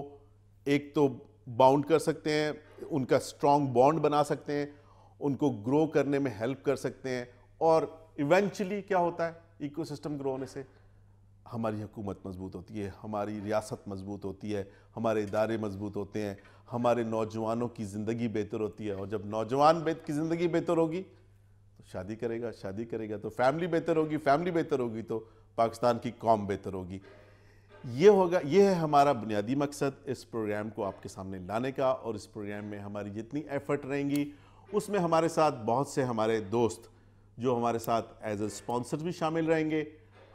एक तो बाउंड कर सकते हैं, उनका स्ट्रॉन्ग बॉन्ड बना सकते हैं, उनको ग्रो करने में हेल्प कर सकते हैं। और इवेंचुअली क्या होता है, इकोसिस्टम ग्रो होने से हमारी हुकूमत मजबूत होती है, हमारी रियासत मजबूत होती है, हमारे इदारे मजबूत होते हैं, हमारे नौजवानों की ज़िंदगी बेहतर होती है। और जब नौजवान की ज़िंदगी बेहतर होगी तो शादी करेगा तो फैमिली बेहतर होगी, फैमिली बेहतर होगी तो पाकिस्तान की कौम बेहतर होगी। ये है हमारा बुनियादी मकसद इस प्रोग्राम को आपके सामने लाने का। और इस प्रोग्राम में हमारी जितनी एफर्ट रहेंगी, उसमें हमारे साथ बहुत से हमारे दोस्त जो हमारे साथ एज ए स्पॉन्सर भी शामिल रहेंगे,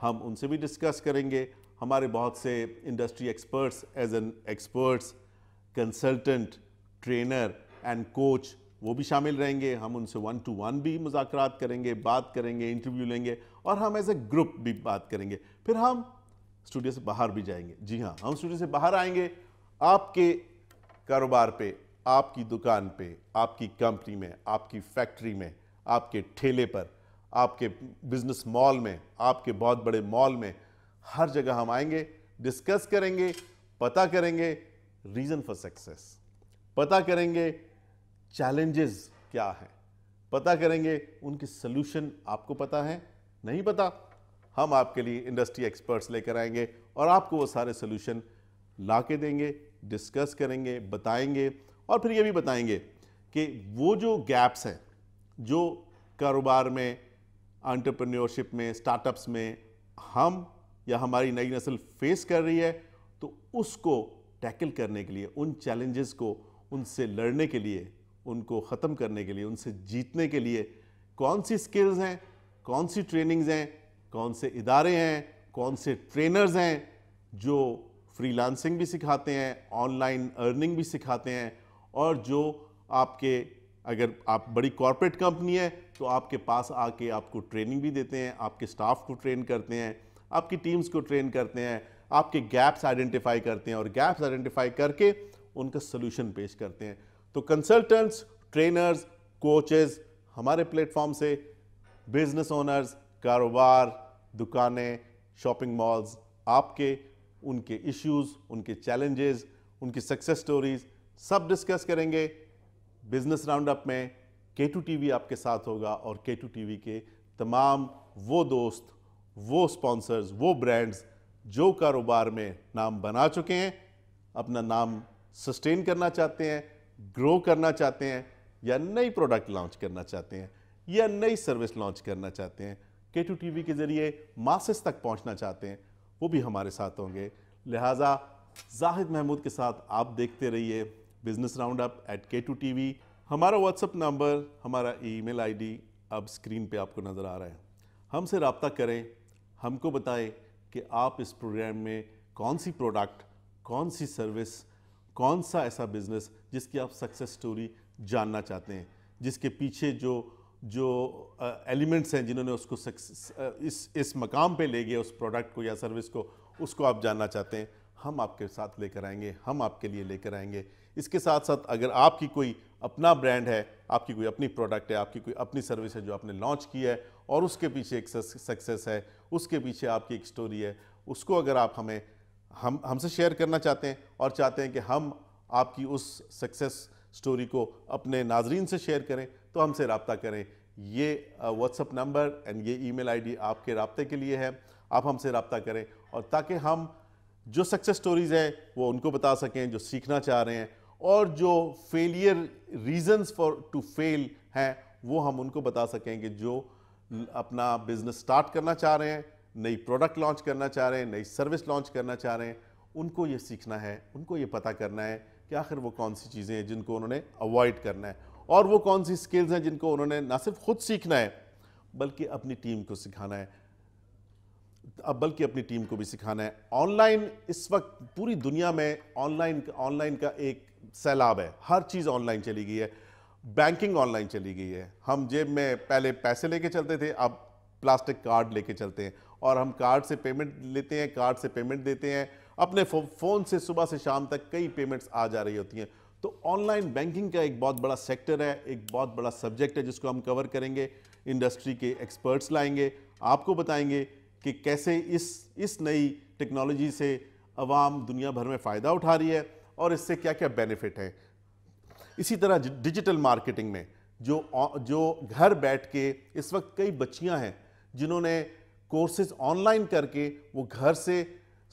हम उनसे भी डिस्कस करेंगे। हमारे बहुत से industry experts, as an experts, consultant, trainer and coach, वो भी शामिल रहेंगे। हम उनसे 1-to-1 भी मुज़ाकरात करेंगे, बात करेंगे, इंटरव्यू लेंगे, और हम एज ए ग्रुप भी बात करेंगे। फिर हम स्टूडियो से बाहर भी जाएंगे। जी हाँ, हम स्टूडियो से बाहर आएंगे, आपके कारोबार पे, आपकी दुकान पे, आपकी कंपनी में, आपकी फैक्ट्री में, आपके ठेले पर, आपके बिजनेस मॉल में, आपके बहुत बड़े मॉल में, हर जगह हम आएंगे, डिस्कस करेंगे, पता करेंगे रीज़न फॉर सक्सेस, पता करेंगे चैलेंजेस क्या हैं, पता करेंगे उनके सलूशन आपको पता है, नहीं पता, हम आपके लिए इंडस्ट्री एक्सपर्ट्स लेकर आएंगे और आपको वो सारे सलूशन ला के देंगे, डिस्कस करेंगे, बताएंगे। और फिर ये भी बताएंगे कि वो जो गैप्स हैं जो कारोबार में, एंटरप्रेन्योरशिप में, स्टार्टअप्स में हम या हमारी नई नस्ल फेस कर रही है, तो उसको टैकल करने के लिए, उन चैलेंजेस को, उनसे लड़ने के लिए, उनको ख़त्म करने के लिए, उनसे जीतने के लिए कौन सी स्किल्स हैं, कौन सी ट्रेनिंग्स हैं, कौन से इदारे हैं, कौन से ट्रेनर्स हैं जो फ्रीलांसिंग भी सिखाते हैं, ऑनलाइन अर्निंग भी सिखाते हैं, और जो आपके, अगर आप बड़ी कॉर्पोरेट कंपनी है तो आपके पास आके आपको ट्रेनिंग भी देते हैं, आपके स्टाफ को ट्रेन करते हैं, आपकी टीम्स को ट्रेन करते हैं, आपके गैप्स आइडेंटिफाई करते हैं और गैप्स आइडेंटिफाई करके उनका सलूशन पेश करते हैं। तो कंसल्टेंट्स, ट्रेनर्स, कोचेस हमारे प्लेटफॉर्म से बिजनेस ओनर्स, कारोबार, दुकानें, शॉपिंग मॉल्स, आपके उनके इश्यूज़, उनके चैलेंजेस, उनकी सक्सेस स्टोरीज सब डिस्कस करेंगे। बिजनेस राउंड अप में K2 TV आपके साथ होगा और K2 TV के तमाम वो दोस्त, वो स्पॉन्सर्स, वो ब्रांड्स जो कारोबार में नाम बना चुके हैं, अपना नाम सस्टेन करना चाहते हैं, ग्रो करना चाहते हैं, या नई प्रोडक्ट लॉन्च करना चाहते हैं, या नई सर्विस लॉन्च करना चाहते हैं, K2 TV के ज़रिए मासेस तक पहुंचना चाहते हैं, वो भी हमारे साथ होंगे। लिहाजा जाहिद महमूद के साथ आप देखते रहिए business round up @K2 TV। हमारा व्हाट्सएप नंबर, हमारा ईमेल आईडी अब स्क्रीन पे आपको नज़र आ रहा है। हमसे रब्ता करें, हमको बताएं कि आप इस प्रोग्राम में कौन सी प्रोडक्ट, कौन सी सर्विस, कौन सा ऐसा बिज़नेस जिसकी आप सक्सेस स्टोरी जानना चाहते हैं, जिसके पीछे जो एलिमेंट्स हैं जिन्होंने उसको इस मकाम पे ले गया उस प्रोडक्ट को या सर्विस को, उसको आप जानना चाहते हैं, हम आपके साथ लेकर आएंगे, हम आपके लिए लेकर आएंगे। इसके साथ साथ अगर आपकी कोई अपना ब्रांड है, आपकी कोई अपनी प्रोडक्ट है, आपकी कोई अपनी सर्विस है जो आपने लॉन्च की है और उसके पीछे एक सक्सेस है, उसके पीछे आपकी एक स्टोरी है, उसको अगर आप हमसे शेयर करना चाहते हैं और चाहते हैं कि हम आपकी उस सक्सेस स्टोरी को अपने नाजरीन से शेयर करें, तो हमसे रब्ता करें। ये व्हाट्सएप नंबर एंड ये ईमेल आईडी आपके रब्ते के लिए है। आप हमसे रब्ता करें और ताकि हम जो सक्सेस स्टोरीज़ हैं वो उनको बता सकें जो सीखना चाह रहे हैं, और जो failure reasons for to fail हैं वो हम उनको बता सकें कि जो अपना बिजनेस स्टार्ट करना चाह रहे हैं, नई प्रोडक्ट लॉन्च करना चाह रहे हैं, नई सर्विस लॉन्च करना चाह रहे हैं, उनको ये सीखना है, उनको ये पता करना है कि आखिर वो कौन सी चीज़ें हैं जिनको उन्होंने अवॉइड करना है, और वो कौन सी स्किल्स हैं जिनको उन्होंने ना सिर्फ खुद सीखना है बल्कि अपनी टीम को सिखाना है, बल्कि अपनी टीम को भी सिखाना है। ऑनलाइन इस वक्त पूरी दुनिया में ऑनलाइन का एक सैलाब है, हर चीज़ ऑनलाइन चली गई है, बैंकिंग ऑनलाइन चली गई है। हम जेब में पहले पैसे लेके चलते थे, अब प्लास्टिक कार्ड लेके चलते हैं और हम कार्ड से पेमेंट लेते हैं, कार्ड से पेमेंट देते हैं, अपने फ़ोन से सुबह से शाम तक कई पेमेंट्स आ जा रही होती हैं। तो ऑनलाइन बैंकिंग का एक बहुत बड़ा सेक्टर है, एक बहुत बड़ा सब्जेक्ट है जिसको हम कवर करेंगे। इंडस्ट्री के एक्सपर्ट्स लाएंगे, आपको बताएंगे कि कैसे इस नई टेक्नोलॉजी से अवाम दुनिया भर में फ़ायदा उठा रही है और इससे क्या क्या बेनिफिट है। इसी तरह डिजिटल मार्केटिंग में जो घर बैठ के इस वक्त कई बच्चियां हैं जिन्होंने कोर्सेज ऑनलाइन करके वो घर से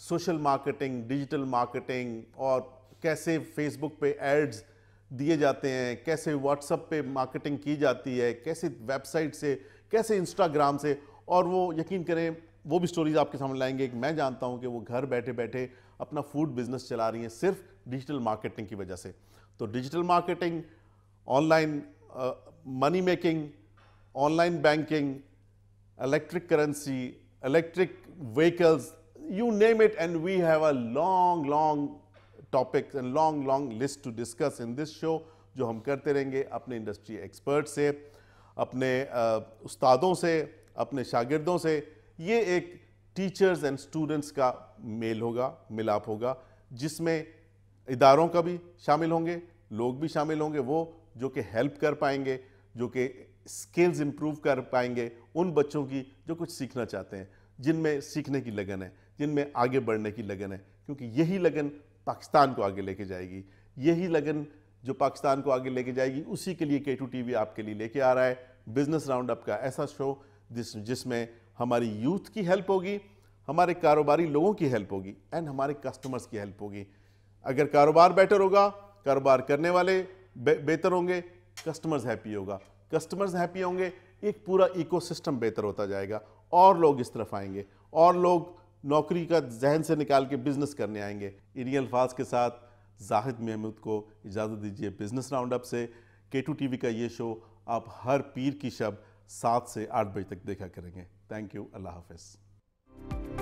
सोशल मार्केटिंग, डिजिटल मार्केटिंग, और कैसे फेसबुक पे एड्स दिए जाते हैं, कैसे व्हाट्सएप पे मार्केटिंग की जाती है, कैसे वेबसाइट से, कैसे इंस्टाग्राम से, और वो यकीन करें वो भी स्टोरीज आपके सामने लाएंगे। मैं जानता हूं कि वो घर बैठे बैठे अपना फूड बिजनेस चला रही हैं सिर्फ डिजिटल मार्केटिंग की वजह से। तो digital marketing, online money making, online banking, electric currency, electric vehicles, you name it, and we have a long topics and long list to discuss in this show, जो हम करते रहेंगे अपने इंडस्ट्री एक्सपर्ट से, अपने उस्तादों से, अपने शागिर्दों से। ये एक टीचर्स एंड स्टूडेंट्स का मेल होगा, मिलाप होगा, जिसमें इदारों का भी शामिल होंगे, लोग भी शामिल होंगे, वो जो कि हेल्प कर पाएंगे, जो कि स्किल्स इंप्रूव कर पाएंगे उन बच्चों की जो कुछ सीखना चाहते हैं, जिनमें सीखने की लगन है, जिनमें आगे बढ़ने की लगन है, क्योंकि यही लगन पाकिस्तान को आगे लेके जाएगी। यही लगन जो पाकिस्तान को आगे लेके जाएगी, उसी के लिए K2 TV आपके लिए लेके आ रहा है बिजनेस राउंड अप का ऐसा शो जिसमें हमारी यूथ की हेल्प होगी, हमारे कारोबारी लोगों की हेल्प होगी एंड हमारे कस्टमर्स की हेल्प होगी। अगर कारोबार बेटर होगा, कारोबार करने वाले बेहतर होंगे, कस्टमर्स हैप्पी होगा, कस्टमर्स हैप्पी होंगे, एक पूरा इकोसिस्टम बेहतर होता जाएगा, और लोग इस तरफ आएंगे, और लोग नौकरी का जहन से निकाल के बिजनेस करने आएंगे। इन्हीं अल्फाज के साथ जाहिद महमूद को इजाज़त दीजिए बिजनेस राउंड अप से। K2 TV का ये शो आप हर पीर की शब 7 से 8 बजे तक देखा करेंगे। थैंक यू, अल्लाह हाफ़िज़।